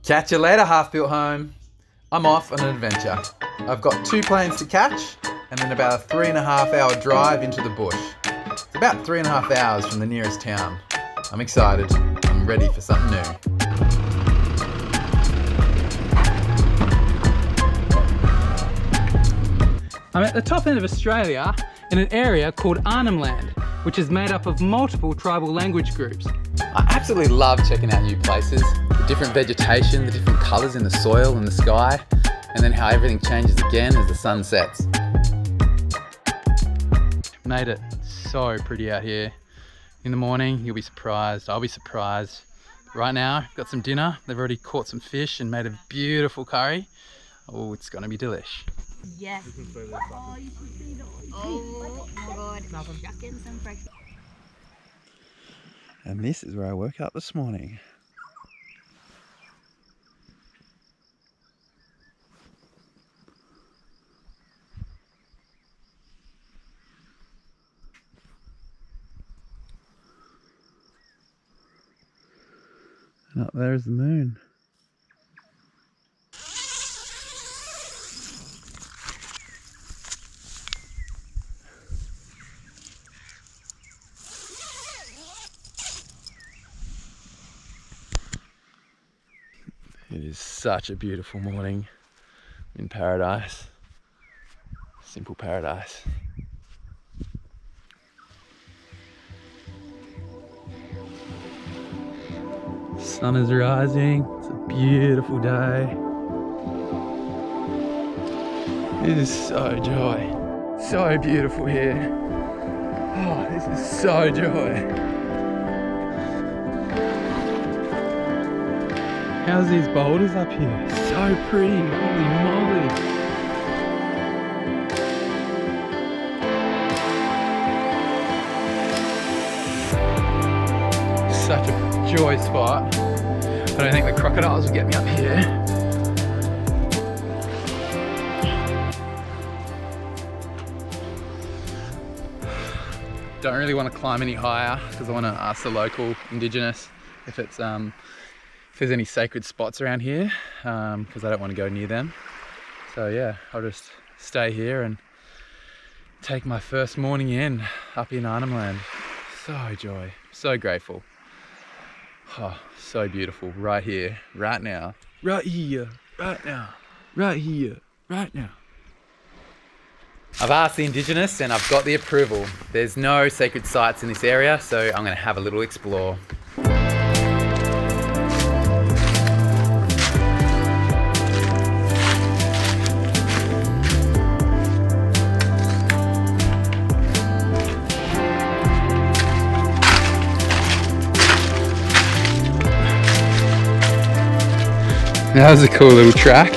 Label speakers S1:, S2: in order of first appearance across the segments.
S1: Catch you later, half-built home. I'm off on an adventure. I've got 2 planes to catch and then about a 3.5 hour drive into the bush. It's about 3.5 hours from the nearest town. I'm excited. I'm ready for something new.
S2: I'm at the top end of Australia in an area called Arnhem Land, which is made up of multiple tribal language groups.
S1: I absolutely love checking out new places, the different vegetation, the different colours in the soil and the sky, and then how everything changes again as the sun sets.
S2: Made it so pretty out here. In the morning, you'll be surprised. I'll be surprised. Right now, I've got some dinner. They've already caught some fish and made a beautiful curry. Oh, it's gonna be delish.
S3: Yes. Oh, you should see that. Oh my god. Chuck in some fresh.
S1: And this is where I woke up this morning. And up there is the moon. It is such a beautiful morning in paradise. Simple paradise.
S2: Sun is rising. It's a beautiful day.
S1: It is so joy. So beautiful here. Oh, this is so joy.
S2: How's these boulders up here? So pretty, holy moly.
S1: Such a joy spot. I don't think the crocodiles will get me up here. Don't really want to climb any higher because I want to ask the local indigenous if there's any sacred spots around here, because I don't want to go near them. So yeah, I'll just stay here and take my first morning in up in Arnhem Land. So joy, so grateful. Oh, so beautiful, right here, right now. Right here, right now. Right here, right now. I've asked the indigenous and I've got the approval. There's no sacred sites in this area, so I'm going to have a little explore. That was a cool little track.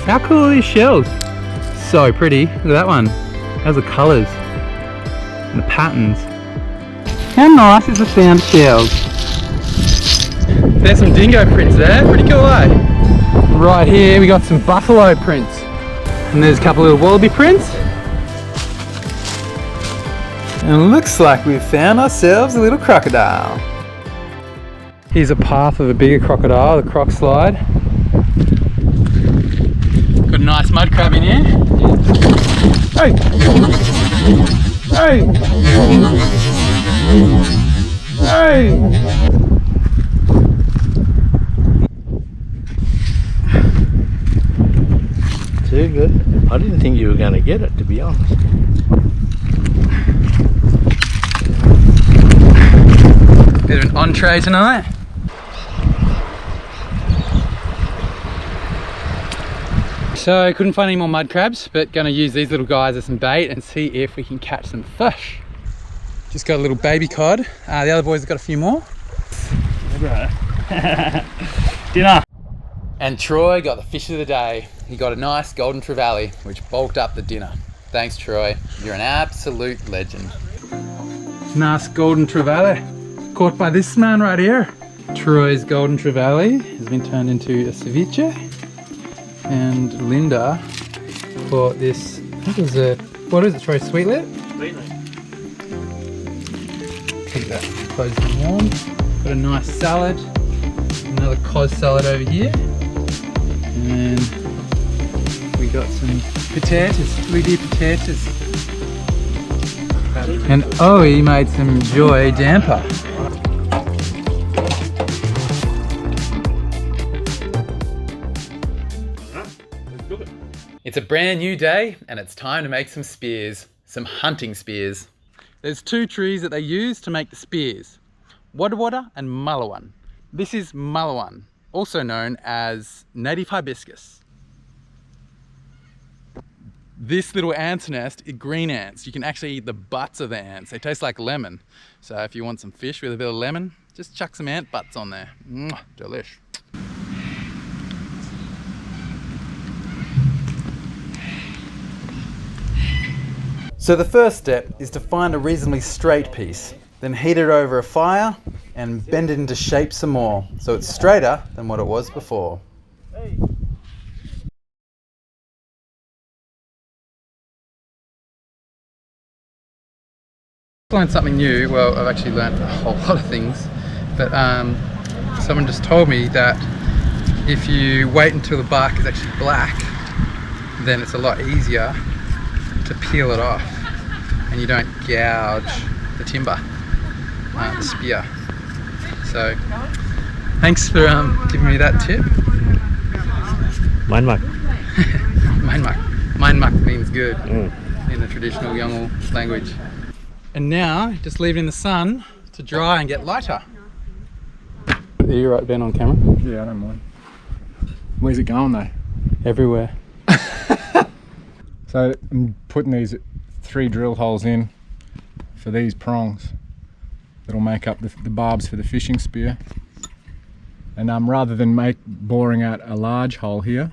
S2: How cool are these shells? So pretty. Look at that one. How's the colours and the patterns? How nice is the sound of shells? There's some dingo prints there. Pretty cool, eh? Right here we got some buffalo prints. And there's a couple little wallaby prints.
S1: And it looks like we've found ourselves a little crocodile.
S2: Here's a path of a bigger crocodile, the croc slide. Got a nice mud crab in here. Hey! Hey! Hey!
S4: Too good. I didn't think you were going to get it, to be honest.
S2: Bit of an entree tonight. So couldn't find any more mud crabs, but gonna use these little guys as some bait and see if we can catch some fish. Just got a little baby cod. The other boys have got a few more.
S4: Dinner.
S1: And Troy got the fish of the day. He got a nice golden trevally, which bulked up the dinner. Thanks, Troy. You're an absolute legend.
S2: Nice golden trevally, caught by this man right here. Troy's golden trevally is been turned into a ceviche. And Linda bought this, I think it was a, what is it, Troy? Sweetlet?
S4: Sweetlet.
S2: Keep that closed and warm. Got a nice salad. Another cos salad over here. And we got some potatoes, LED potatoes. And Owie made some joy damper.
S1: It's a brand new day and it's time to make some spears, some hunting spears.
S2: There's two trees that they use to make the spears, Wadawada and Malawan. This is Malawan, also known as native hibiscus. This little ant's nest is green ants. You can actually eat the butts of the ants. They taste like lemon. So if you want some fish with a bit of lemon, just chuck some ant butts on there. Delish. So the first step is to find a reasonably straight piece, then heat it over a fire and bend it into shape some more, so it's straighter than what it was before. Learned something new. Well, I've actually learned a whole lot of things, but someone just told me that if you wait until the bark is actually black, then it's a lot easier to peel it off and you don't gouge the timber, the spear. So thanks for giving me that tip.
S4: Mein Mak.
S2: Mein Mak means good in the traditional Yolngu language. And now just leave it in the sun to dry and get lighter. Are you right, Ben, on camera?
S5: Yeah, I don't mind. Where's it going though?
S2: Everywhere.
S5: So I'm putting these 3 drill holes in for these prongs that'll make up the barbs for the fishing spear. And rather than boring out a large hole here,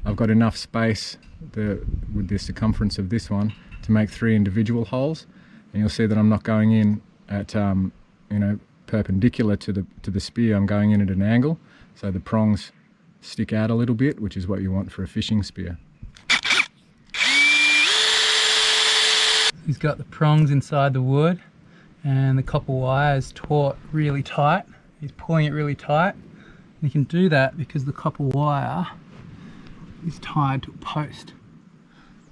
S5: I've got enough space with the circumference of this one to make 3 individual holes. And you'll see that I'm not going in at perpendicular to the spear. I'm going in at an angle, so the prongs stick out a little bit, which is what you want for a fishing spear.
S2: He's got the prongs inside the wood and the copper wire is taut really tight. He's pulling it really tight. And he can do that because the copper wire is tied to a post.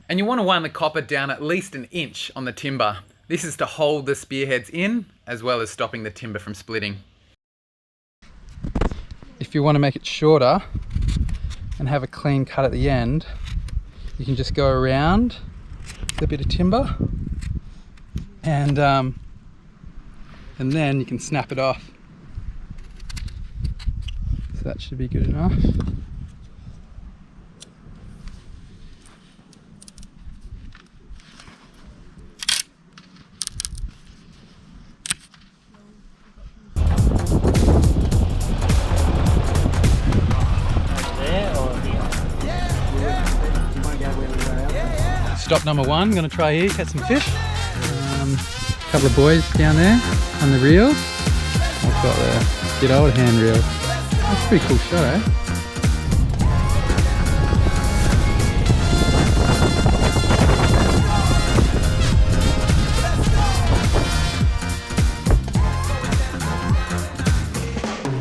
S1: And you want to wind the copper down at least an inch on the timber. This is to hold the spearheads in, as well as stopping the timber from splitting.
S2: If you want to make it shorter and have a clean cut at the end, you can just go around the bit of timber and then you can snap it off. So that should be good enough. Stop number 1, gonna try here, catch some fish. A couple of boys down there on the reels. I've got the good old hand reel. That's a pretty cool shot, eh?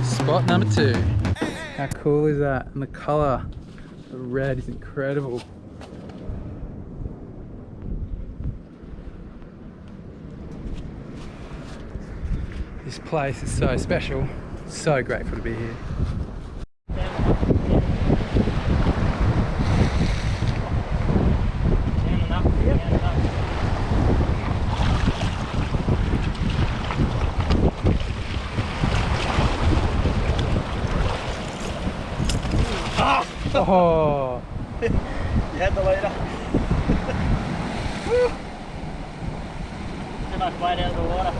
S2: Spot number 2. How cool is that? And the colour, the red is incredible. This place is so special. So grateful to be here. Oh!
S4: You had the leader. Then I flied out of the water.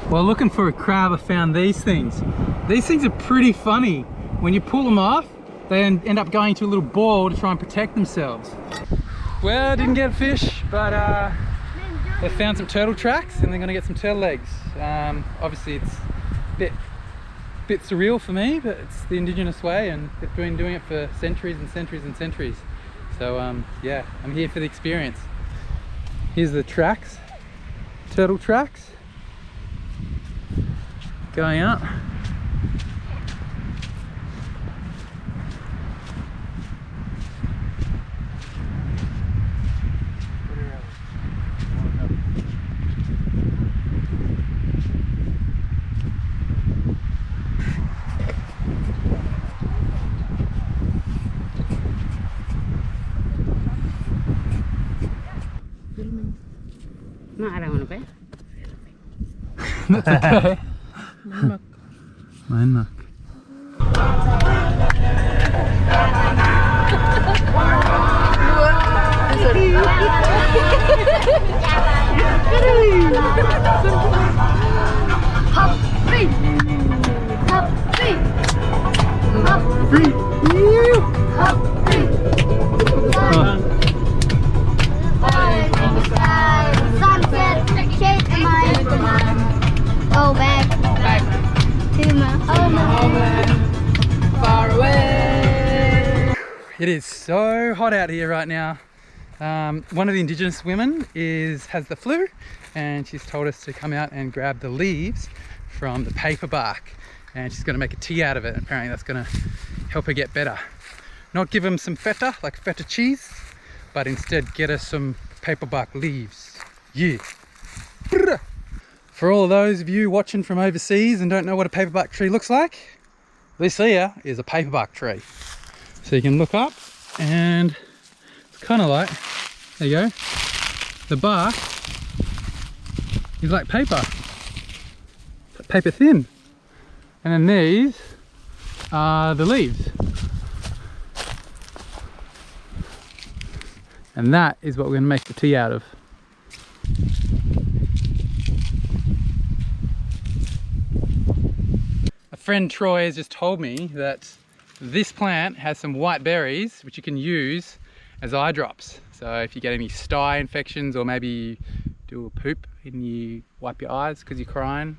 S2: While looking for a crab, I found these things. These things are pretty funny. When you pull them off, they end up going to a little ball to try and protect themselves. Well, I didn't get a fish, but They found some turtle tracks and they're going to get some turtle legs. Obviously it's a bit surreal for me, but it's the indigenous way and they've been doing it for centuries and centuries and centuries. So yeah, I'm here for the experience. Here's the tracks, turtle tracks, going up.
S3: Mak ada mana, Pe?
S2: That's okay. Main mak.
S3: Go back to my homeland, far away.
S2: It is so hot out here right now. One of the indigenous women has the flu and she's told us to come out and grab the leaves from the paper bark and she's going to make a tea out of it. Apparently that's going to help her get better. Not give them some feta, like feta cheese, but instead get her some paper bark leaves. Yeah. For all of those of you watching from overseas and don't know what a paperbark tree looks like, this here is a paperbark tree. So you can look up and it's kind of like, there you go, the bark is like paper, paper thin. And then these are the leaves. And that is what we're going to make the tea out of. Friend Troy has just told me that this plant has some white berries which you can use as eye drops. So if you get any sty infections or maybe you do a poop and you wipe your eyes because you're crying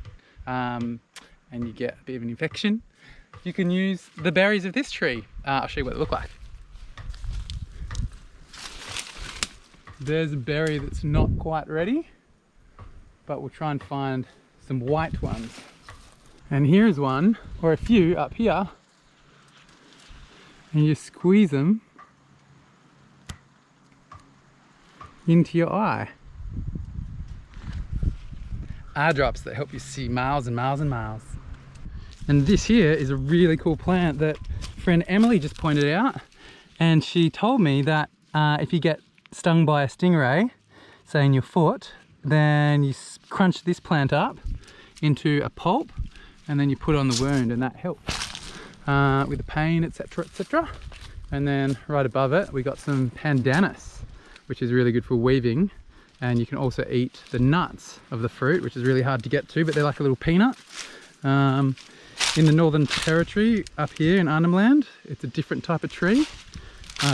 S2: and you get a bit of an infection, you can use the berries of this tree. I'll show you what they look like. There's a berry that's not quite ready, but we'll try and find some white ones. And here's one, or a few up here, and you squeeze them into your eye. Eye drops that help you see miles and miles and miles. And this here is a really cool plant that friend Emily just pointed out, and she told me that if you get stung by a stingray, say in your foot, then you crunch this plant up into a pulp and then you put on the wound and that helps with the pain, etc, etc. And then right above it we got some pandanus, which is really good for weaving, and you can also eat the nuts of the fruit, which is really hard to get to, but they're like a little peanut. In the Northern Territory up here in Arnhem Land, it's a different type of tree.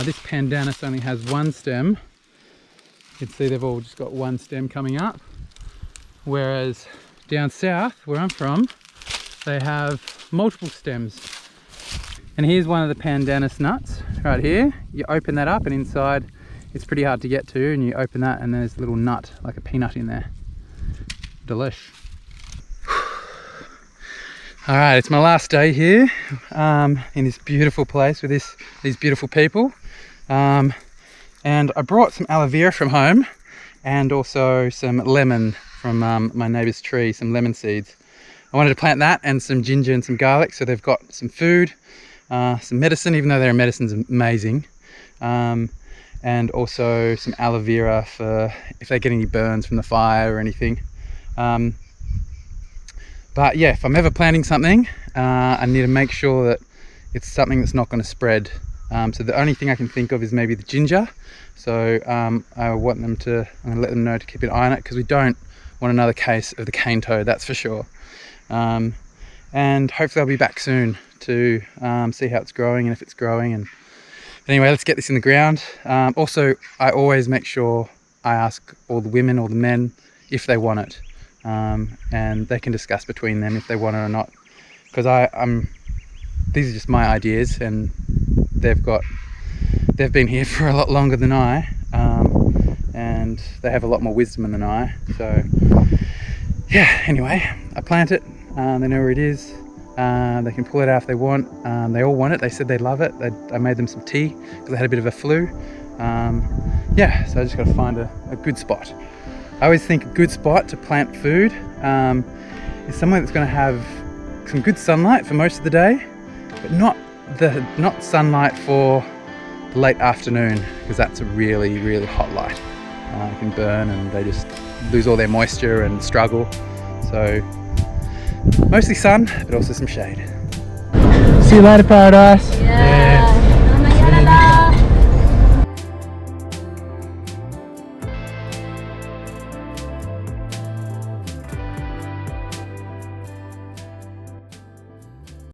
S2: This pandanus only has one stem. You can see they've all just got one stem coming up, whereas down south where I'm from they have multiple stems. And here's one of the pandanus nuts right here. You open that up and inside it's pretty hard to get to, and you open that and there's a little nut, like a peanut in there. Delish. Alright, it's my last day here in this beautiful place with these beautiful people. And I brought some aloe vera from home and also some lemon from my neighbour's tree, some lemon seeds. I wanted to plant that and some ginger and some garlic, so they've got some food, some medicine, even though their medicine's amazing, and also some aloe vera for if they get any burns from the fire or anything. But yeah, if I'm ever planting something, I need to make sure that it's something that's not going to spread. So the only thing I can think of is maybe the ginger. So I want them to, I'm going to let them know to keep an eye on it, because we don't want another case of the cane toad, that's for sure. And hopefully I'll be back soon to see how it's growing and if it's growing. And anyway, let's get this in the ground. Also, I always make sure
S1: I ask all the women or the men if they want it, and they can discuss between them if they want it or not, because these are just my ideas, and they've been here for a lot longer than I, and they have a lot more wisdom than I. So yeah, anyway, I plant it, they know where it is, they can pull it out if they want. They all want it. They said they love it. I made them some tea because they had a bit of a flu. Yeah, so I just got to find a good spot. I always think a good spot to plant food is somewhere that's going to have some good sunlight for most of the day, but not sunlight for the late afternoon, because that's a really, really hot light. It can burn and they just lose all their moisture and struggle. So mostly sun, but also some shade.
S2: See you later, paradise.
S3: Yeah.